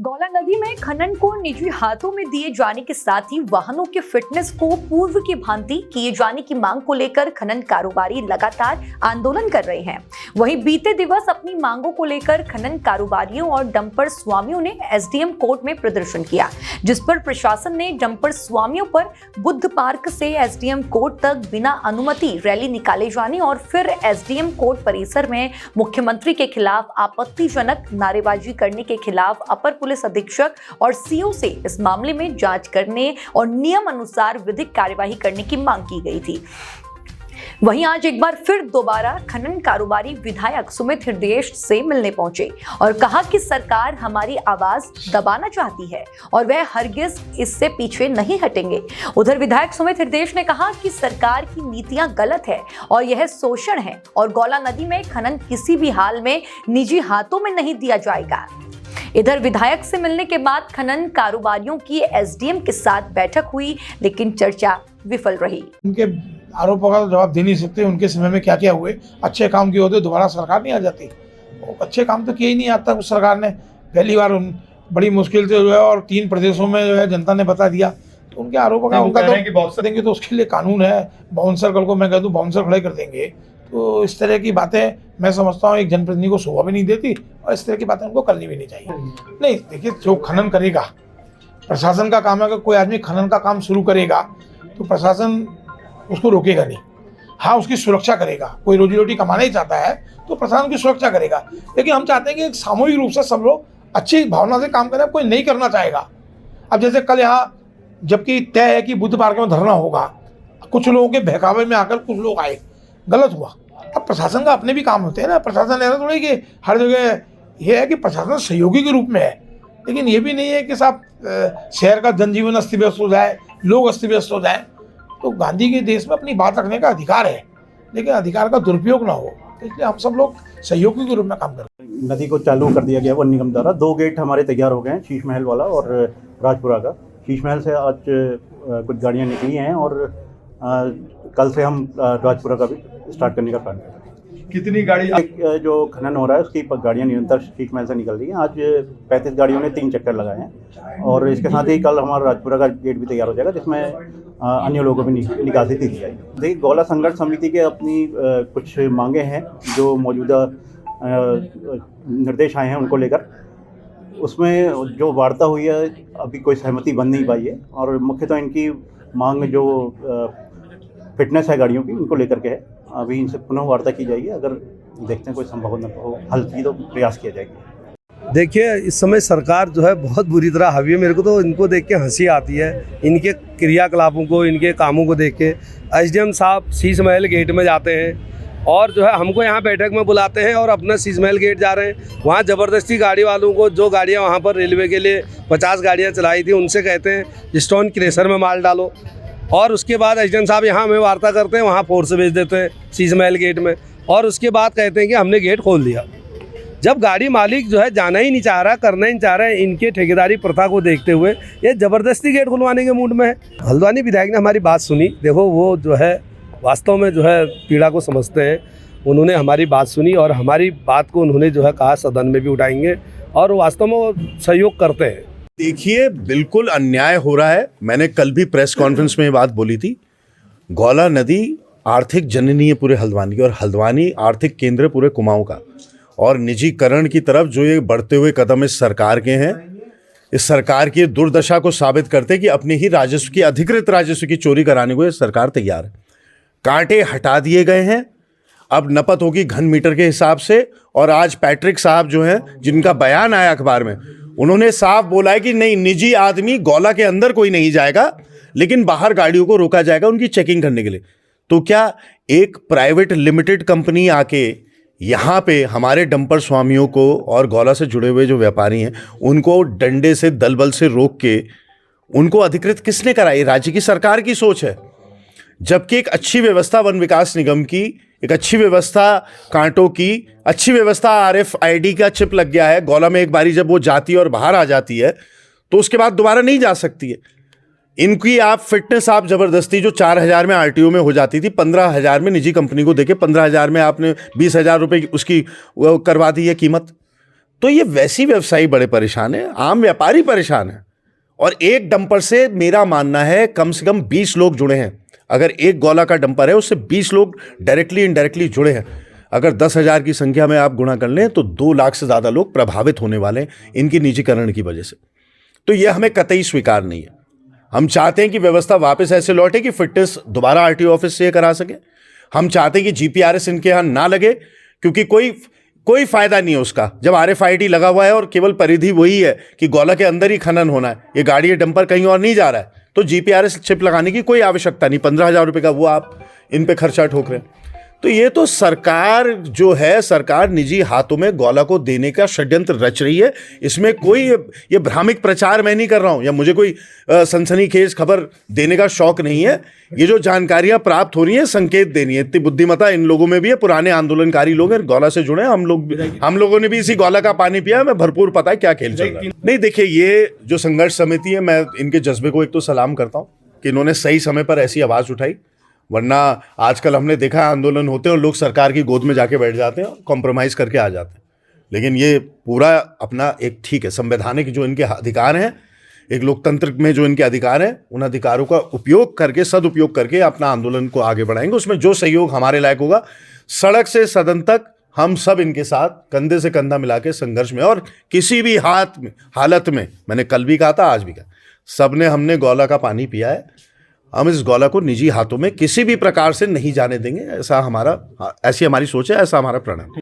गौला नदी में खनन को निजी हाथों में दिए जाने के साथ ही वाहनों के फिटनेस को पूर्व की भांति किए जाने की मांग को लेकर खनन कारोबारी लगातार आंदोलन कर रहे हैं। वहीं बीते दिवस अपनी मांगों को लेकर खनन कारोबारियों और डंपर स्वामियों ने एसडीएम कोर्ट में प्रदर्शन किया, जिस पर प्रशासन ने डंपर स्वामियों पर बुद्ध पार्क से एसडीएम कोर्ट तक बिना अनुमति रैली निकाले जाने और फिर एसडीएम कोर्ट परिसर में मुख्यमंत्री के खिलाफ आपत्तिजनक नारेबाजी करने के खिलाफ अपर पुलिस अधीक्षक और सीओ से इस मामले में जांच करने और नियम अनुसार विधिक कार्यवाही करने की मांग की गई थी। वहीं आज एक बार फिर दोबारा खनन कारोबारी विधायक सुमित हृदय से मिलने पहुंचे और कहा कि सरकार हमारी आवाज दबाना चाहती है और वह हरगिज इससे पीछे नहीं हटेंगे। उधर विधायक सुमित हृदय ने कहा कि सरकार की नीतियां गलत है और यह शोषण है और गौला नदी में खनन किसी भी हाल में निजी हाथों में नहीं दिया जाएगा। इधर विधायक से मिलने के बाद खनन कारोबारियों की एसडीएम के साथ बैठक हुई, लेकिन चर्चा विफल रही। उनके आरोपों का जवाब दे नहीं सकते। उनके समय में क्या क्या हुए, अच्छे काम किए होते दोबारा सरकार नहीं आ जाती। अच्छे काम तो किए ही नहीं आज तक उस सरकार ने। पहली बार बड़ी मुश्किल से जो है और 3 प्रदेशों में जो है जनता ने बता दिया, तो उनके आरोपों का उनका तो बाउंसर देंगे तो उसके लिए कानून है। बाउंसर कल को मैं कह दूँ बाउंसर खड़े कर देंगे, तो इस तरह की बातें मैं समझता हूँ एक जनप्रतिनिधि को शोभा भी नहीं देती और इस तरह की बातें उनको करनी भी नहीं चाहिए। नहीं, देखिए, जो खनन करेगा प्रशासन का काम है। अगर कोई आदमी खनन का काम शुरू करेगा तो प्रशासन उसको रोकेगा नहीं। हाँ, उसकी सुरक्षा करेगा। कोई रोजी रोटी कमाना ही चाहता है तो प्रशासन की सुरक्षा करेगा, लेकिन हम चाहते हैं कि सामूहिक रूप से सब लोग अच्छी भावना से काम करें। कोई नहीं करना चाहेगा। अब जैसे कल यहाँ जबकि तय है कि बुद्ध पार्क में धरना होगा, कुछ लोगों के बहकावे में आकर कुछ लोग आए, गलत हुआ। अब प्रशासन का अपने भी काम होते हैं ना। प्रशासन ऐसा थोड़ी कि हर जगह ये है कि प्रशासन सहयोगी के रूप में है, लेकिन ये भी नहीं है कि साहब शहर का जनजीवन अस्त व्यस्त हो जाए, लोग अस्त व्यस्त हो जाए। तो गांधी के देश में अपनी बात रखने का अधिकार है, लेकिन अधिकार का दुरुपयोग ना हो, इसलिए हम सब लोग सहयोगी के रूप में काम करते हैं। नदी को चालू कर दिया गया वन निगम द्वारा। 2 गेट हमारे तैयार हो गए हैं, शीश महल वाला और राजपुरा का। शीश महल से आज कुछ गाड़ियाँ निकली हैं और कल से हम राजपुरा का भी स्टार्ट करने का प्लान कर रहे हैं। कितनी गाड़ी जो खनन हो रहा है उसकी गाड़ियाँ निरंतर शीश महल से निकल रही हैं। आज 35 गाड़ियों ने 3 चक्कर लगाए हैं और इसके साथ ही कल हमारा राजपुरा का गेट भी तैयार हो जाएगा, जिसमें अन्य लोगों को भी निकासी दी जाएगी। देखिए, गौला संघर्ष समिति के अपनी कुछ मांगे हैं जो मौजूदा निर्देश आए हैं उनको लेकर। उसमें जो वार्ता हुई है अभी कोई सहमति बन नहीं पाई है और मुख्यतः इनकी मांग जो फिटनेस है गाड़ियों की, उनको लेकर के है। अभी इनसे पुनः वार्ता की जाएगी। अगर देखते हैं कोई संभावना हो हल की तो प्रयास किया जाएगा। देखिए, इस समय सरकार जो है बहुत बुरी तरह हावी है। मेरे को तो इनको देख के हंसी आती है, इनके क्रियाकलापों को, इनके कामों को देख के। एसडीएम साहब शीश महल गेट में जाते हैं और जो है हमको यहाँ बैठक में बुलाते हैं और अपना शीश महल गेट जा रहे हैं। वहाँ ज़बरदस्ती गाड़ी वालों को, जो गाड़ियाँ वहाँ पर रेलवे के लिए 50 गाड़ियाँ चलाई थी, उनसे कहते हैं स्टोन क्रेशर में माल डालो। और उसके बाद एसडीएम साहब यहाँ हमें वार्ता करते हैं, वहाँ फोर्स भेज देते हैं शीश महल गेट में और उसके बाद कहते हैं कि हमने गेट खोल दिया। जब गाड़ी मालिक जो है जाना ही नहीं चाह रहा, करना ही नहीं चाह रहा है, इनके ठेकेदारी प्रथा को देखते हुए ये ज़बरदस्ती गेट खुलवाने के मूड में है। हल्द्वानी विधायक ने हमारी बात सुनी। देखो, वो जो है वास्तव में जो है पीड़ा को समझते हैं। उन्होंने हमारी बात सुनी और हमारी बात को उन्होंने जो है कहा सदन में भी उठाएंगे और वास्तव में वो सहयोग करते हैं। देखिए, बिल्कुल अन्याय हो रहा है। मैंने कल भी प्रेस कॉन्फ्रेंस में ये बात बोली थी। गौला नदी आर्थिक जननी है पूरे हल्द्वानी की और हल्द्वानी आर्थिक केंद्र पूरे कुमाऊं का। और निजीकरण की तरफ जो ये बढ़ते हुए कदम इस सरकार के हैं, इस सरकार की दुर्दशा को साबित करते कि अपने ही राजस्व की, अधिकृत राजस्व की चोरी कराने को ये सरकार तैयार है। कांटे हटा दिए गए हैं, अब नपत होगी घन मीटर के हिसाब से। और आज पैट्रिक साहब जो हैं, जिनका बयान आया अखबार में, उन्होंने साफ बोला है कि नहीं, निजी आदमी गौला के अंदर कोई नहीं जाएगा, लेकिन बाहर गाड़ियों को रोका जाएगा उनकी चेकिंग करने के लिए। तो क्या एक प्राइवेट लिमिटेड कंपनी आके यहाँ पे हमारे डंपर स्वामियों को और गौला से जुड़े हुए जो व्यापारी हैं उनको डंडे से, दलबल से रोक के उनको अधिकृत किसने कराई? राज्य की सरकार की सोच है। जबकि एक अच्छी व्यवस्था वन विकास निगम की, एक अच्छी व्यवस्था कांटों की, अच्छी व्यवस्था RFID का चिप लग गया है गौला में। एक बारी जब वो जाती है और बाहर आ जाती है तो उसके बाद दोबारा नहीं जा सकती है। इनकी आप फिटनेस आप ज़बरदस्ती जो 4,000 में RTO में हो जाती थी, 15,000 में निजी कंपनी को देके 15,000 में आपने 20,000 रुपये उसकी करवा दी है कीमत। तो ये वैसी व्यवसायी बड़े परेशान है, आम व्यापारी परेशान है। और एक डंपर से मेरा मानना है कम से कम 20 लोग जुड़े हैं। अगर एक गोला का डंपर है उससे 20 लोग डायरेक्टली इनडायरेक्टली जुड़े हैं। अगर 10,000 की संख्या में आप गुणा कर लें तो 2 लाख से ज़्यादा लोग प्रभावित होने वाले हैं इनकी निजीकरण की वजह से। तो यह हमें कतई स्वीकार नहीं है। हम चाहते हैं कि व्यवस्था वापस ऐसे लौटे कि फिटनेस दोबारा आरटीओ ऑफिस से करा सके। हम चाहते हैं कि जीपीआरएस इनके यहाँ ना लगे, क्योंकि कोई फायदा नहीं है उसका जब RFID लगा हुआ है और केवल परिधि वही है कि गोला के अंदर ही खनन होना है, ये गाड़ी या डंपर कहीं और नहीं जा रहा है, तो जीपीआरएस चिप लगाने की कोई आवश्यकता नहीं। 15,000 रुपये का वो आप इन पे खर्चा ठोक रहे हैं। तो ये तो सरकार जो है, सरकार निजी हाथों में गोला को देने का षड्यंत्र रच रही है। इसमें कोई ये भ्रामिक प्रचार मैं नहीं कर रहा हूं, या मुझे कोई सनसनीखेज खबर देने का शौक नहीं है। ये जो जानकारियां प्राप्त हो रही हैं संकेत देनी है। इतनी बुद्धिमत्ता इन लोगों में भी है, पुराने आंदोलनकारी लोग हैं, गोला से जुड़े हैं। हम लोगों ने भी इसी गोला का पानी पिया, हमें भरपूर पता है क्या खेल चल रहा है। नहीं, देखिए, ये जो संघर्ष समिति है, मैं इनके जज्बे को एक तो सलाम करता हूँ कि इन्होंने सही समय पर ऐसी आवाज़ उठाई। वरना आजकल हमने देखा है आंदोलन होते हैं और लोग सरकार की गोद में जाके बैठ जाते हैं और कॉम्प्रोमाइज़ करके आ जाते हैं। लेकिन ये पूरा अपना एक ठीक है संवैधानिक जो इनके अधिकार हैं, एक लोकतंत्र में जो इनके अधिकार हैं, उन अधिकारों का उपयोग करके, सदुपयोग करके अपना आंदोलन को आगे बढ़ाएंगे। उसमें जो सहयोग हमारे लायक होगा, सड़क से सदन तक हम सब इनके साथ कंधे से कंधा मिला के संघर्ष में, और किसी भी हालत में, मैंने कल भी कहा था, आज भी कहा, सबने हमने गोला का पानी पिया है। हम इस गोला को निजी हाथों में किसी भी प्रकार से नहीं जाने देंगे। ऐसी हमारी सोच है, ऐसा हमारा प्रण है।